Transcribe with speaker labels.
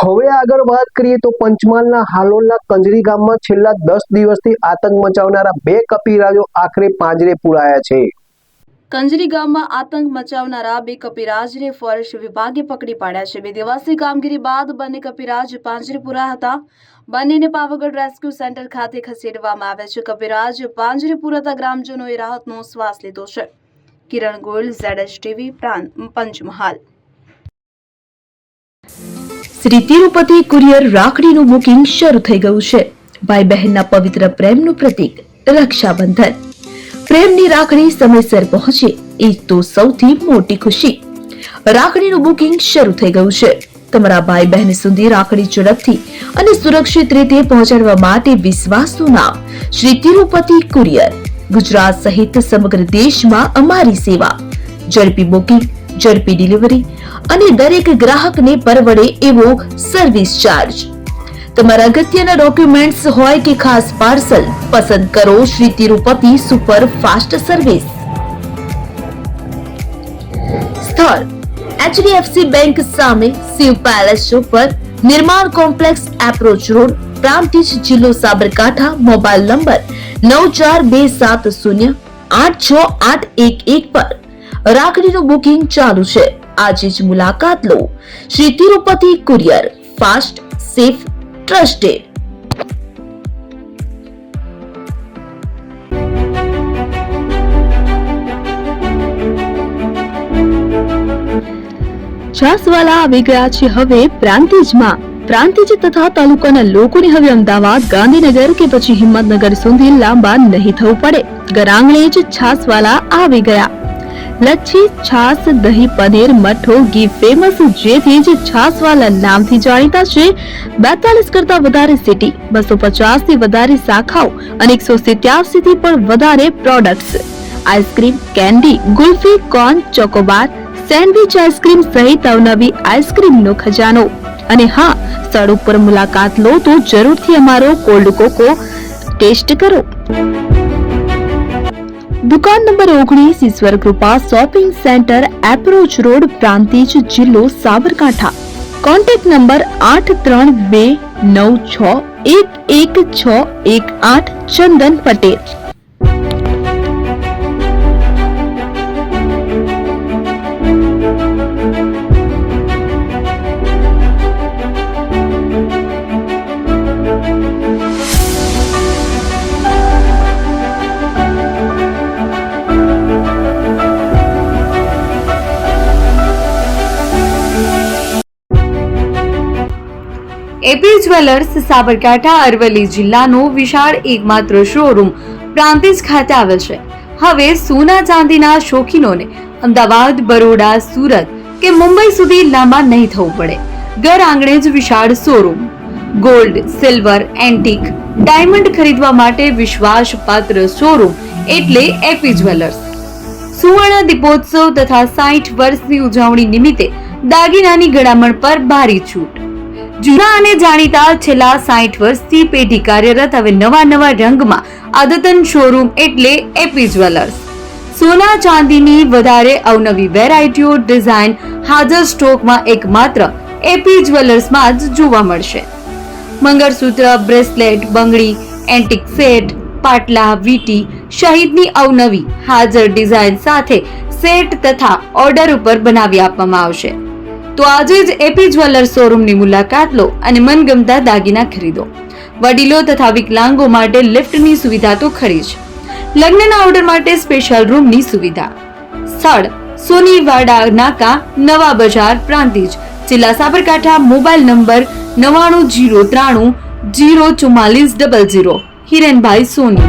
Speaker 1: હવે આગળ વાત કરીએ તો પંચમહાલના હાલોલના કંજરી ગામમાં છેલ્લા 10 દિવસથી આતંક મચાવનારા બે કપીરાજો આખરે પાંજરે પુરાયા છે।
Speaker 2: કંજરી ગામમાં આતંક મચાવનારા બે કપીરાજને ફોરેસ્ટ વિભાગે પકડી પાડ્યા છે। 2 દિવસની કામગીરી બાદ બંને કપીરાજ પાંજરે પુરાયા હતા। બંનેને પાવાગઢ રેસ્ક્યુ સેન્ટર ખાતે ખસેડવામાં આવ્યા છે। કપીરાજ પાંજરે પુરાતા ગ્રામજનોએ રાહતનો શ્વાસ લીધો છે। કિરણ ગોયલ, ZSTV, પંચમહાલ।
Speaker 3: શ્રી તિરુપતિ કુરિયર રાખડીનું બુકિંગ શરૂ થઈ ગયું છે। ભાઈ બહેનના પવિત્ર પ્રેમનું પ્રતીક રક્ષાબંધન। પ્રેમની રાખડી સમયસર પહોંચે એ તો સૌથી મોટી ખુશી। રાખડીનું બુકિંગ શરૂ થઈ ગયું છે। તમારા ભાઈ બહેન સુધી રાખડી ઝડપથી અને સુરક્ષિત રીતે પહોંચાડવા માટે વિશ્વાસનું નામ શ્રી તિરુપતિ કુરિયર। ગુજરાત સહિત સમગ્ર દેશમાં અમારી સેવા। ઝડપી બુકિંગ, ઝડપી ડિલિવરી અને દરેક ગ્રાહકને પરવડે એવો સર્વિસ ચાર્જ। તમારા અગત્યના ડોક્યુમેન્ટ્સ હોય કે ખાસ પાર્સલ, પસંદ કરો Shri Tirupati super fast service. સ્થળ HDFC બેંક સામે, શિવ પેલેસ ઉપર, નિર્માણ કોમ્પ્લેક્સ, એપ્રોચ રોડ, પ્રાંતિજ, જિલ્લો સાબરકાંઠા। મોબાઈલ નંબર 9427086811 પર રાખડીનું બુકિંગ ચાલુ છે। આજે જ મુલાકાત લો। Shri Tirupati courier, fast, safe, trusted. Chhaswala આવી ગયા છે હવે પ્રાંતિજમાં। પ્રાંતિજ તથા તાલુકાના લોકોને હવે અમદાવાદ, ગાંધીનગર કે પછી હિંમતનગર સુધી લાંબા નહીં થવું પડે। ઘર આંગણે જ છાસવાલા આવી ગયા। લચ્છી, છાસ, દહીં, પનીર, મઠો, ઘી ફેમસ, જેથી જ છાસવાલા નામથી જાણીતા છે। 42 કરતા વધારે સિટી, 250 થી વધારે શાખાઓ અને 187 થી પણ વધારે products. Ice cream, candy, kulfi, corn, Chocobar, sandwich ice cream સહિત અવનવી આઈસ્ક્રીમનો ખજાનો। અને હા, સ્થળ ઉપર મુલાકાત લો તો જરૂરથી અમારો કોલ્ડ કોકો ટેસ્ટ કરો। દુકાન number 19, Ishwar Krupa shopping centre, approach road, Prantij, જિલ્લો Sabarkantha. Contact number 8326111618 Chandan Patel.
Speaker 2: AP jewellers Sabarkantha Aravalli જિલ્લાનો વિશાળ એકમાત્ર શોરૂમ પ્રાંતિજ ખાતે આવેલ છે। હવે સોના ચાંદીના શોખીનોને અમદાવાદ, બરોડા, સુરત કે મુંબઈ સુધી લાંબા નહીં થવું પડે। ઘર આંગણે જ વિશાળ showroom. Gold, silver, antique, diamond ખરીદવા માટે વિશ્વાસપાત્ર શોરૂમ એટલે એપી જ્વેલર્સ। સુવર્ણ દીપોત્સવ તથા 60 વર્ષની ઉજવણી નિમિત્તે દાગીનાની ગળામણ પર ભારી છૂટ। જૂના અને જાણીતા છેલ્લા 60 વર્ષથી પેઢી કાર્યરત હવે નવા રંગમાં અદ્યતન શોરૂમ એટલે એપી જ્વેલર્સ। સોના ચાંદીની વધારે અવનવી વેરાયટીઓ, ડિઝાઇન હાજર સ્ટોકમાં એકમાત્ર એપી જ્વેલર્સમાં જ જોવા મળશે। મંગળસૂત્ર, બ્રેસલેટ, બંગડી, એન્ટિક સેટ, પાટલા, વીટી સહિતની અવનવી હાજર ડિઝાઇન સાથે સેટ તથા ઓર્ડર ઉપર બનાવી આપવામાં આવશે। તો આજે જ એપી જ્વેલર્સ શોરૂમની મુલાકાત લો અને મનગમતા દાગીના ખરીદો। વડીલો તથા વિકલાંગો માટે લિફ્ટની સુવિધા તો ખરી જ, લગ્નના ઓર્ડર માટે સ્પેશિયલ રૂમની સુવિધા। સ્થળ સોનીવાડા નાકા, નવા બજાર, પ્રાંતિજ, જિલ્લા સાબરકાંઠા। Mobile number 9903304400। હિરેનભાઈ સોની।